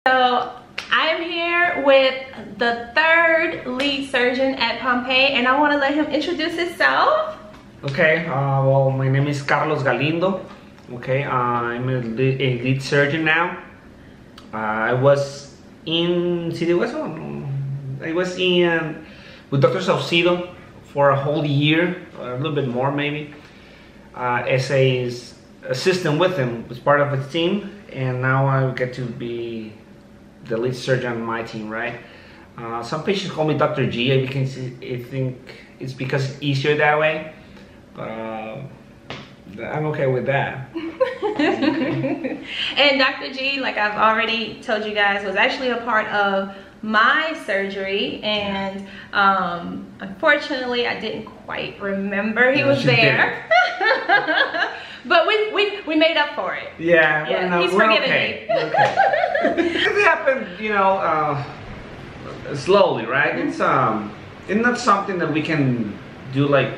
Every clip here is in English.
So I'm here with the third lead surgeon at Pompeii, and I want to let him introduce himself. Okay, well, my name is Carlos Galindo. Okay, I'm a lead surgeon now. I was in City West. I was in with Dr. Saucedo for a whole year, a little bit more maybe, as a assistant with him, was part of his team, and now I get to be the lead surgeon on my team, right? Some patients call me Dr. G. I think it's because it's easier that way, but I'm okay with that. Okay. And Dr. G, like I've already told you guys, was actually a part of my surgery, and unfortunately I didn't quite remember he was there. But we made up for it. Yeah, he's forgiven me. Okay. It happened, you know, slowly, right? It's not something that we can do like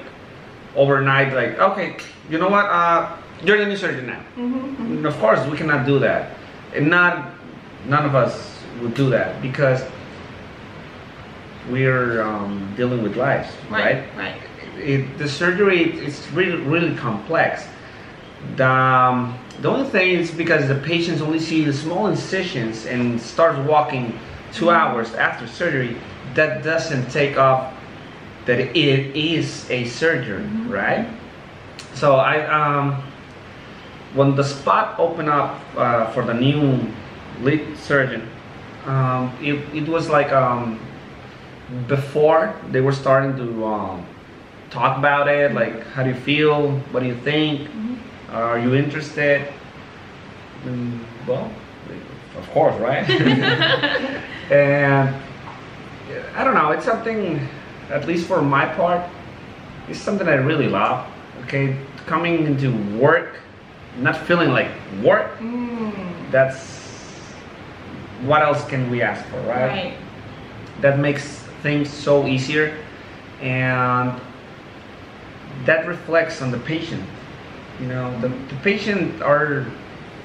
overnight. Like, okay, you know what? You're the new surgeon now. And of course, we cannot do that, and none of us would do that because we're dealing with lives, right? Right. The surgery is really complex. The only thing is because the patients only see the small incisions and starts walking 2 hours after surgery, that doesn't take off that it is a surgery, right? So when the spot opened up for the new lead surgeon, it was like before they were starting to talk about it, like, how do you feel? What do you think? Are you interested? Well, of course, right? And I don't know, it's something, at least for my part, it's something I really love. Okay, coming into work, not feeling like work, that's, what else can we ask for, right? That makes things so easier, and that reflects on the patient. You know, the patient are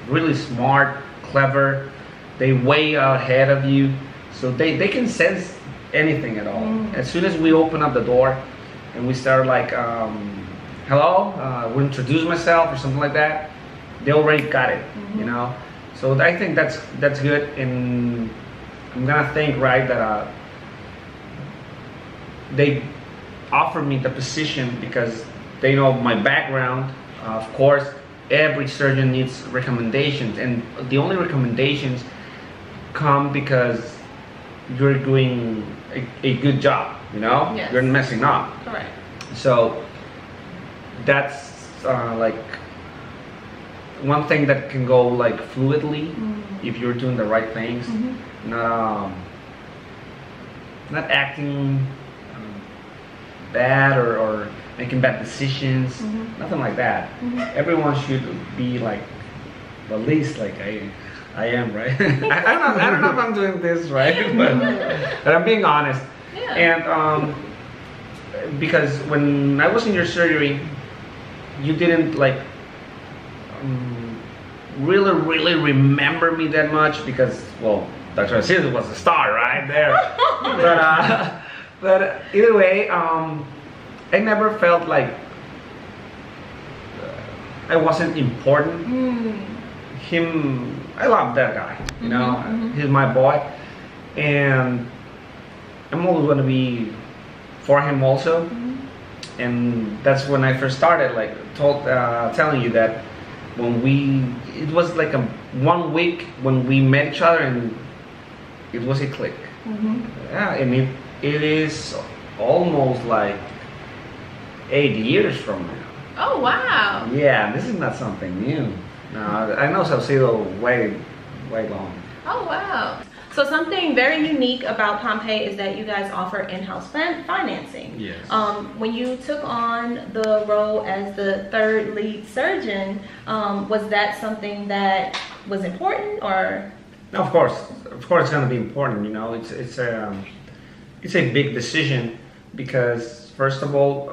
really smart, clever, they way ahead of you, so they can sense anything at all. As soon as we open up the door and we start like, hello, we introduce myself or something like that, they already got it, you know. So I think that's good, and I'm gonna think, right, that they offer me the position because they know my background. Of course, every surgeon needs recommendations, and the only recommendations come because you're doing a good job, you know? Yes. You're messing up. Correct. So that's like one thing that can go like fluidly if you're doing the right things, not acting bad or making bad decisions, nothing like that. Everyone should be like, at least like I am, right? I don't know if I'm doing this right, but I'm being honest. And because when I was in your surgery, you didn't like really remember me that much because, well, Dr. Saucedo was a star right there. But either way, I never felt like I wasn't important. I love that guy, you know. He's my boy, and I'm always going to be for him also. And that's when I first started, like telling you that it was like 1 week when we met each other, and it was a click. Yeah, and it is almost like 8 years from now. Oh, wow. Yeah, this is not something new. No, I know Saucedo way long. Oh, wow. So something very unique about Pompeii is that you guys offer in-house financing. Yes. When you took on the role as the third lead surgeon, was that something that was important, or? No, of course it's going to be important. You know, it's a big decision because, first of all,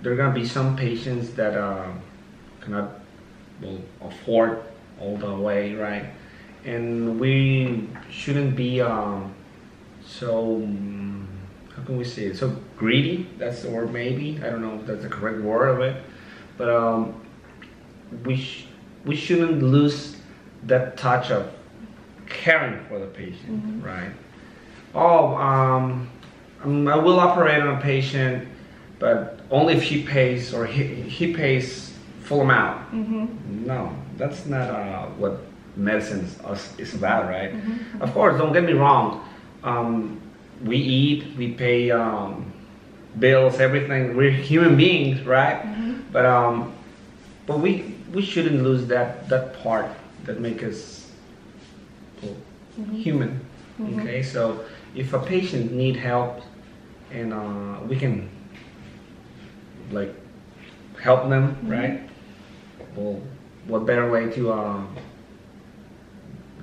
there are going to be some patients that cannot afford all the way, right? and we shouldn't be so, how can we say it, so greedy. That's the word, maybe. I don't know if that's the correct word of it, but we shouldn't lose that touch of caring for the patient, right? Oh, I will operate on a patient, but only if she pays or he pays full amount. No, that's not what medicine is about, right? Of course, don't get me wrong. We eat, we pay bills, everything. We're human beings, right? But we shouldn't lose that part that makes us human. Okay, so if a patient need help and we can like help them, right? Well, what better way to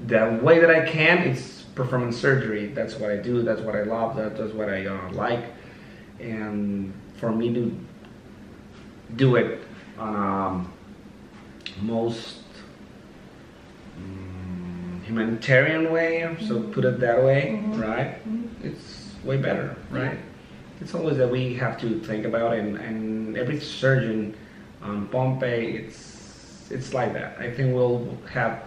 the way that I can is performing surgery. That's what I do. That's what I love. That's what I like. And for me to do it on most humanitarian way, so put it that way, right? It's way better, right? It's always that we have to think about it, and every surgeon on Pompeii, it's like that. I think we'll have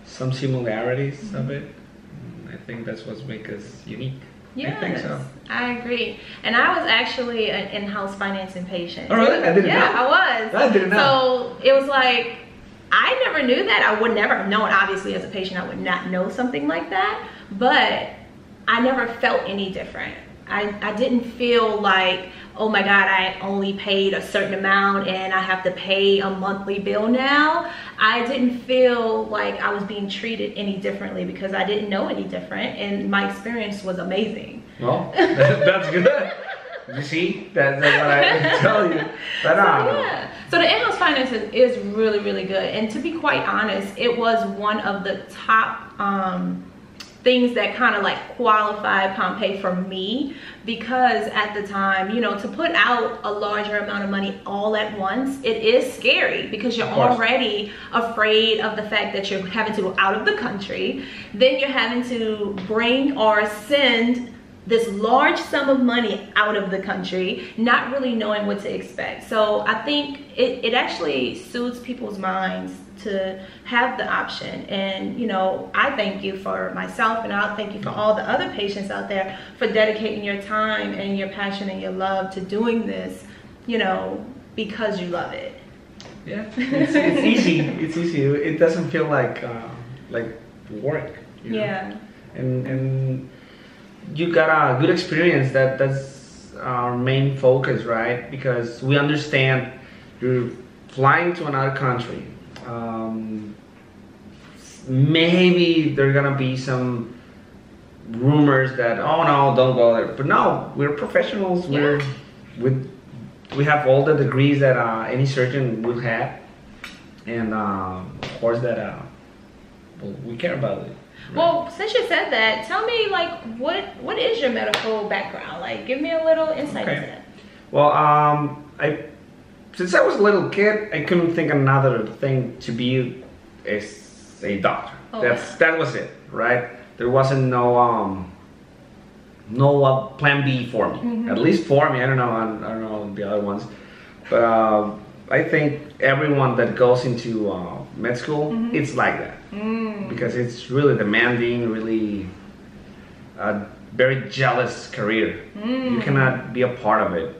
some similarities of it. I think that's what makes us unique. Yes, I think so. I agree. And I was actually an in-house financing patient. Oh, really? I didn't know. Yeah, I was. I didn't know. So it was like, I never knew that. I would never have known. Obviously, as a patient, I would not know something like that. But I never felt any different. I didn't feel like, oh my God, I only paid a certain amount and I have to pay a monthly bill now. I didn't feel like I was being treated any differently because I didn't know any different, and my experience was amazing. Well, that's good. You see, that's what I tell you. But, yeah. So the in-house financing is really, really good. And to be quite honest, it was one of the top things that kind of like qualified Pompeii for me, because at the time, you know, to put out a larger amount of money all at once, it is scary because you're already afraid of the fact that you're having to go out of the country. Then you're having to bring or send this large sum of money out of the country, not really knowing what to expect. So I think it actually soothes people's minds to have the option. And you know, I thank you for myself, and I'll thank you for all the other patients out there for dedicating your time and your passion and your love to doing this, you know, because you love it. Yeah, it's easy. It's easy. It doesn't feel like work. You know? Yeah. And you got a good experience. That's our main focus, right? Because we understand you're flying to another country. Maybe there are gonna be some rumors that, oh no, don't go there. But no, we're professionals. Yeah. We have all the degrees that any surgeon would have, and of course that well, we care about it. Right? Well, since you said that, tell me, like, what is your medical background? Like, give me a little insight into that. Well, since I was a little kid, I couldn't think another thing to be as a doctor. Oh, That was it, right? There wasn't no plan B for me. At least for me. I don't know the other ones, but I think everyone that goes into med school, it's like that, because it's really demanding, really a very jealous career. You cannot be a part of it.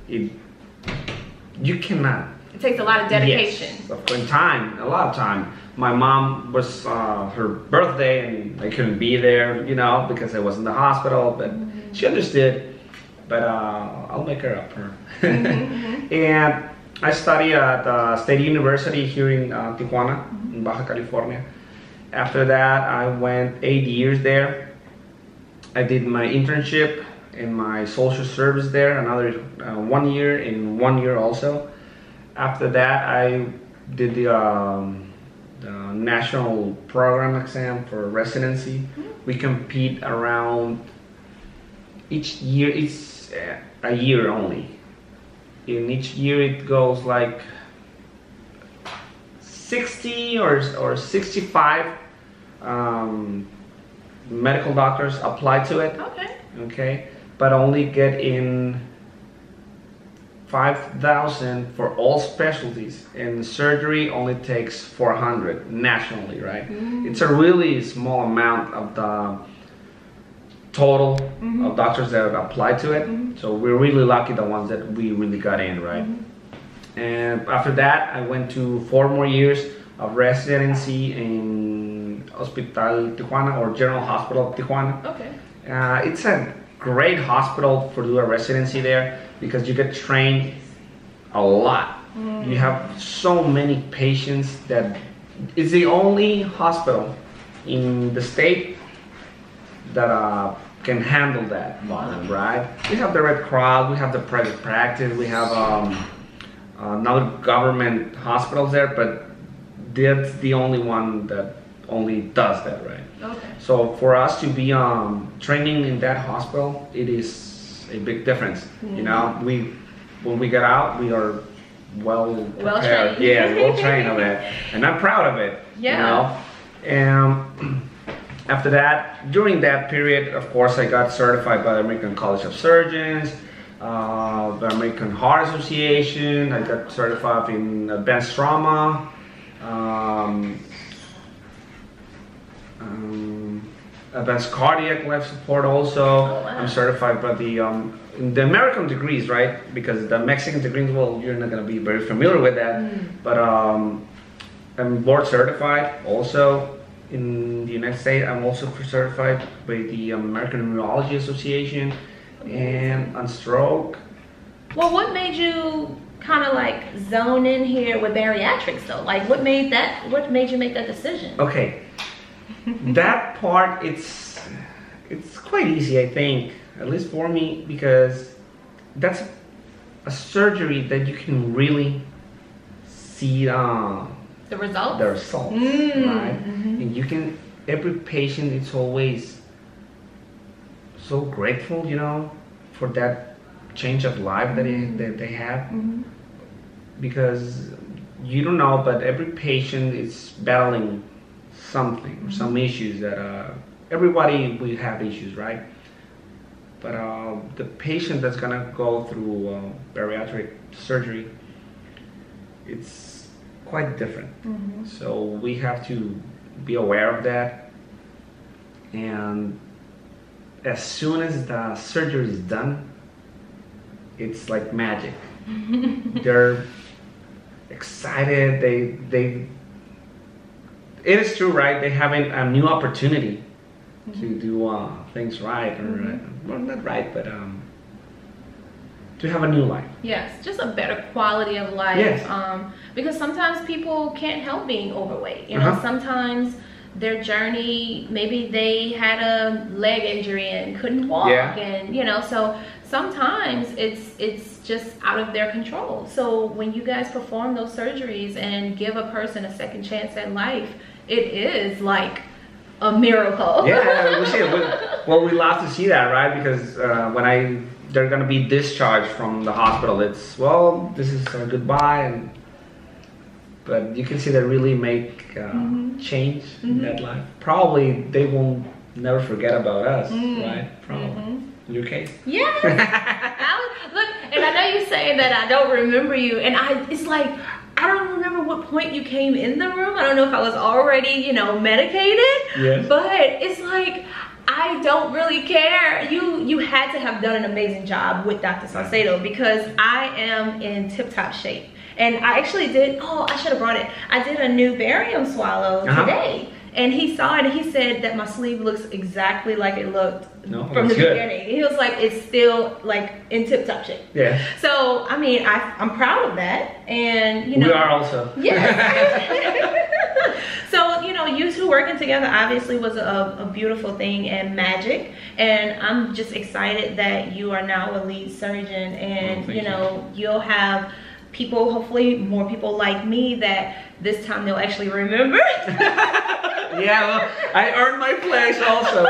You cannot. It takes a lot of dedication. Yes, of course, time, a lot of time. My mom was her birthday and I couldn't be there, you know, because I was in the hospital, but she understood. But I'll make her up for her. And I studied at State University here in Tijuana, in Baja California. After that, I went 8 years there. I did my internship in my social service there, another 1 year, in 1 year also. After that, I did the national program exam for residency. We compete around each year. It's a year only. In each year, it goes like 60 or 65 medical doctors apply to it. Okay. Okay, but only get in 5,000 for all specialties, and surgery only takes 400 nationally, right? It's a really small amount of the total of doctors that apply to it. So we're really lucky, the ones that we really got in, right? And after that, I went to 4 more years of residency in Hospital Tijuana, or General Hospital of Tijuana. Okay. It's a great hospital for do a residency there, because you get trained a lot. You have so many patients that it's the only hospital in the state that can handle that volume, right? We have the Red Cross, we have the private practice, we have another government hospitals there, but that's the only one that only does that, right? Okay. So for us to be training in that hospital, it is a big difference. You know, when we get out, we are well prepared. Yeah, well trained of it, and I'm proud of it. Yeah. You know, and after that, during that period, of course, I got certified by the American College of Surgeons, the American Heart Association. I got certified in advanced trauma. Advanced cardiac life support also. Oh, wow. I'm certified by the American degrees, right? Because the Mexican degrees, well, you're not going to be very familiar with that. But I'm board certified also in the United States. I'm also certified by the American Neurology Association and on stroke. Well, what made you kind of like zone in here with bariatrics though? Like what made you make that decision? Okay. That part, it's quite easy, I think, at least for me, because that's a surgery that you can really see the results. Right? And you can, every patient is always so grateful, you know, for that change of life that they have, because you don't know, but every patient is battling something, some issues that everybody will have issues, right? But the patient that's gonna go through bariatric surgery, it's quite different. So we have to be aware of that, and as soon as the surgery is done, it's like magic. They're excited. It is true, right? They have a new opportunity to do things right, or well, not right, but to have a new life. Yes, just a better quality of life. Yes. Because sometimes people can't help being overweight. You know, sometimes their journey, maybe they had a leg injury and couldn't walk, and you know, so sometimes it's just out of their control. So when you guys perform those surgeries and give a person a second chance at life, it is like a miracle. Yeah, we see it. Well, we love to see that, right? Because when they're gonna be discharged from the hospital, it's, well, this is our goodbye, but you can see they really make change in that life. Probably they won't never forget about us, right? Probably. In your case? Yeah. Look, and I know you say that I don't remember you, and it's like, I don't remember what point you came in the room. I don't know if I was already, you know, medicated. Yes. But it's like, I don't really care. You had to have done an amazing job with Dr. Salcedo, because I am in tip-top shape. And I actually did, I should have brought it. I did a new barium swallow today. And he saw it and he said that my sleeve looks exactly like it looked from the beginning. He was like, it's still like in tip-top shape. Yeah. So, I mean, I'm proud of that. And, you know. We are also. Yes. So, you know, you two working together obviously was a beautiful thing and magic. And I'm just excited that you are now a lead surgeon. And, you know, you'll have people, hopefully more people like me, that this time they'll actually remember. Yeah, well, I earned my place also.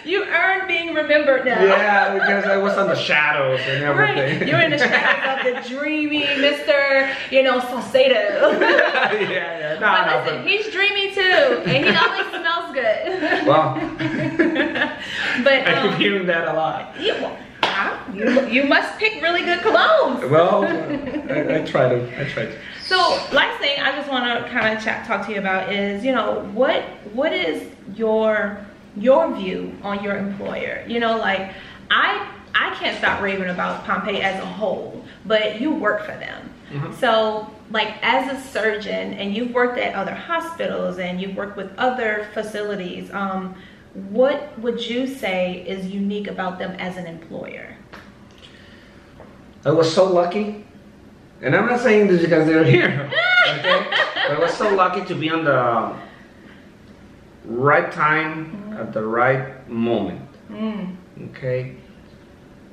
You earned being remembered now. Yeah, because I was on the shadows and everything. Right. You're in the shadows of the dreamy Mr. Saucedo. Yeah. But listen, he's dreamy too, and he always smells good. Well, but I keep hearing that a lot. You must pick really good colognes. Well, I try to. So last thing I just want to kind of talk to you about is, what is your view on your employer? Like I can't stop raving about Pompeii as a whole, but you work for them. Mm-hmm. So like as a surgeon, and you've worked at other hospitals and you've worked with other facilities, what would you say is unique about them as an employer? I was so lucky. And I'm not saying this because they're here, okay? But I was so lucky to be on the right time at the right moment, okay?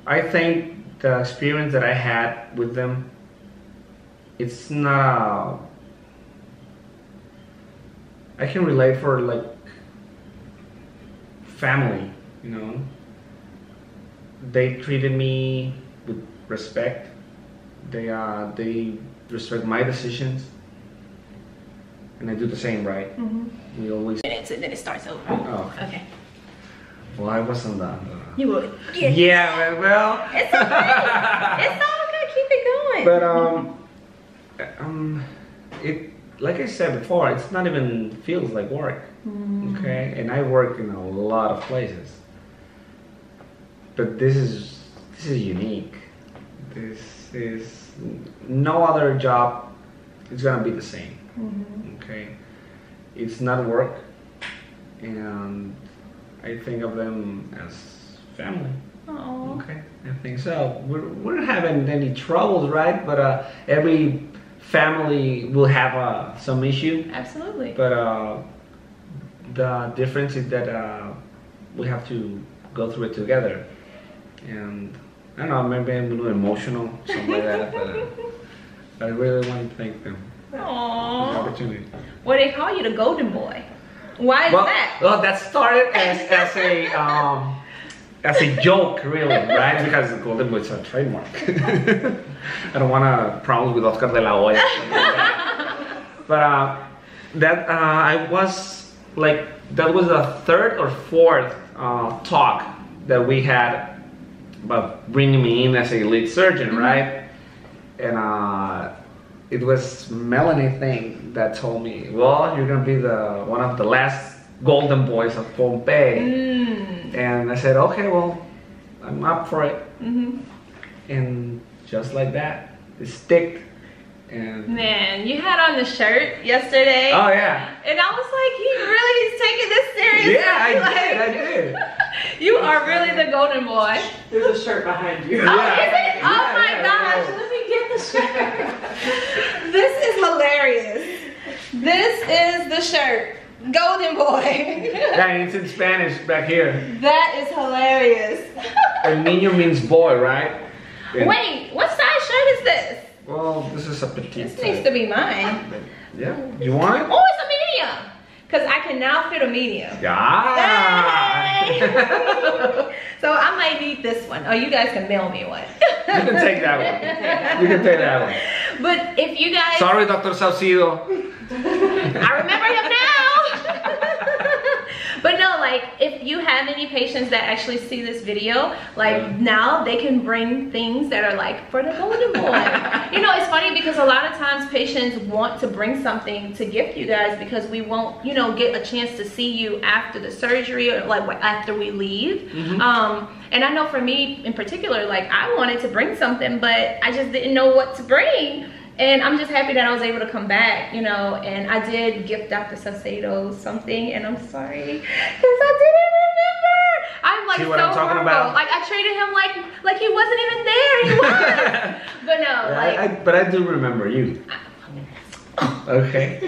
I think the experience that I had with them, it's not, I can relate for like family, They treated me with respect. They respect my decisions, and I do the same, right? Mm-hmm. We always. And then it starts over. Oh. Okay. Well, I was on the. You would. Yeah. Well. It's okay. It's all good. Keep it going. But it, like I said before, it's not even feels like work. Mm. Okay, and I work in a lot of places, but this is unique. This is no other job is gonna be the same. Mm-hmm. Okay, it's not work, and I think of them as family. Aww. Okay, I think so. We're not having any troubles, right? But every family will have some issue. Absolutely. But the difference is that we have to go through it together, and I don't know, maybe I'm a little emotional, something like that, but I really want to thank them for the opportunity. Well, they call you the Golden Boy. Why is that? Well, that started as a joke, really, right? Because the Golden Boy is a trademark. I don't want to promise with Oscar de la Hoya. But I was like, that was the third or fourth talk that we had about bringing me in as a lead surgeon, right? And it was Melanie thing that told me, well, you're gonna be one of the last golden boys of Pompeii. And I said, okay, well, I'm up for it. And just like that, it sticked. And man, you had on the shirt yesterday. Oh yeah. And I was like, he really is taking this seriously. Yeah, I did. You are really the Golden Boy. There's a shirt behind you. Oh, is it? Oh my gosh, let me get the shirt. This is hilarious. This is the shirt. Golden Boy. Yeah, it's in Spanish back here. That is hilarious. And niño means boy, right? And wait, what size shirt is this? Well, this is a petite. This needs to be mine. Yeah, you want it? Oh, it's a medium. Because I can now fit a medium. Yeah. Hey! So I might need this one. Oh, you guys can mail me one. You can take that one. You can take that one. But if you guys... Sorry, Dr. Saucedo. I remember him now. But no, like, if you have any patients that actually see this video, like, now they can bring things that are like for the Golden Boy. It's funny because a lot of times patients want to bring something to gift you guys because we won't, get a chance to see you after the surgery or like after we leave. And I know for me in particular, like, I wanted to bring something, but I just didn't know what to bring. And I'm just happy that I was able to come back, and I did gift Dr. Saucedo something, and I'm sorry, because I didn't remember. I'm like, see what I'm talking about? Like, I treated him like he wasn't even there. He was. But no, yeah, but I do remember you. Okay.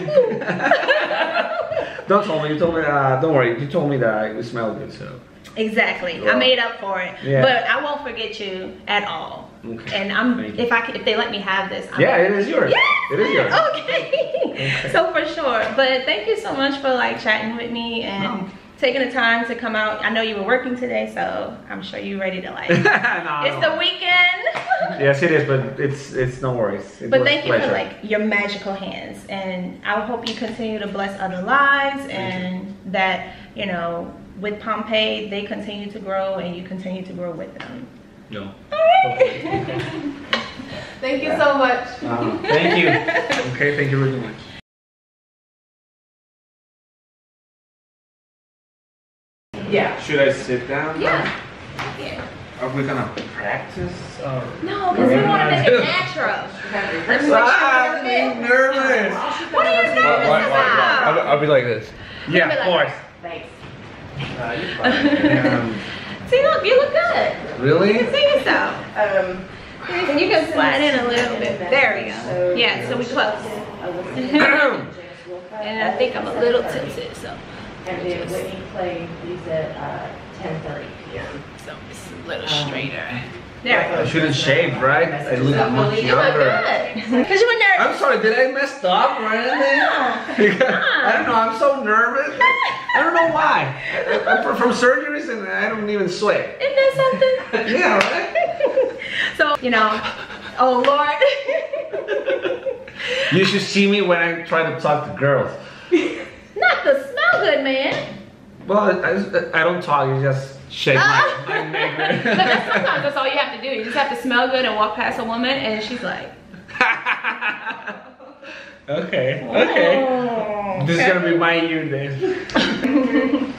Don't tell me. You told me. Don't worry. You told me that it smelled good. So. Exactly. Well, I made up for it. Yeah. But I won't forget you at all. Okay. And if they let me have this, yeah, it is yours. Yes! It is yours. Okay. So for sure. But thank you so much for like chatting with me and taking the time to come out. I know you were working today, so I'm sure you're ready to like. It's the weekend. Yes, it is, but it's no worries. But thank you for like your magical hands, and I hope you continue to bless other lives, and that with Pompeii they continue to grow, and you continue to grow with them. No. All right. Thank you so much. Thank you. Okay, thank you very much. Yeah. Should I sit down? Yeah. Are we gonna practice? Or No, because we want to make it natural. I'm nervous. What are you nervous about? I'll be like this. Yeah, of course. Thanks. You're fine. See, look, you look good. Really? You can see yourself. And you can slide in a little bit. There we go. Yeah, so we close. And I think I'm a little tilted, so. And then Whitney played these at 10:30 p.m. So it's a little straighter. There we I go. shouldn't shave, right? I look much You look younger. good. Because you were nervous. I'm sorry, did I mess up or anything? I don't know, I'm so nervous. I don't know why. I'm from surgeries and I don't even sweat. Isn't that something? Yeah, right? So, oh Lord. You should see me when I try to talk to girls. Not the smell good, man. Well, I don't talk, you just shake my neck. But sometimes that's all you have to do. You just have to smell good and walk past a woman and she's like. Okay. Oh, This is gonna be my year then.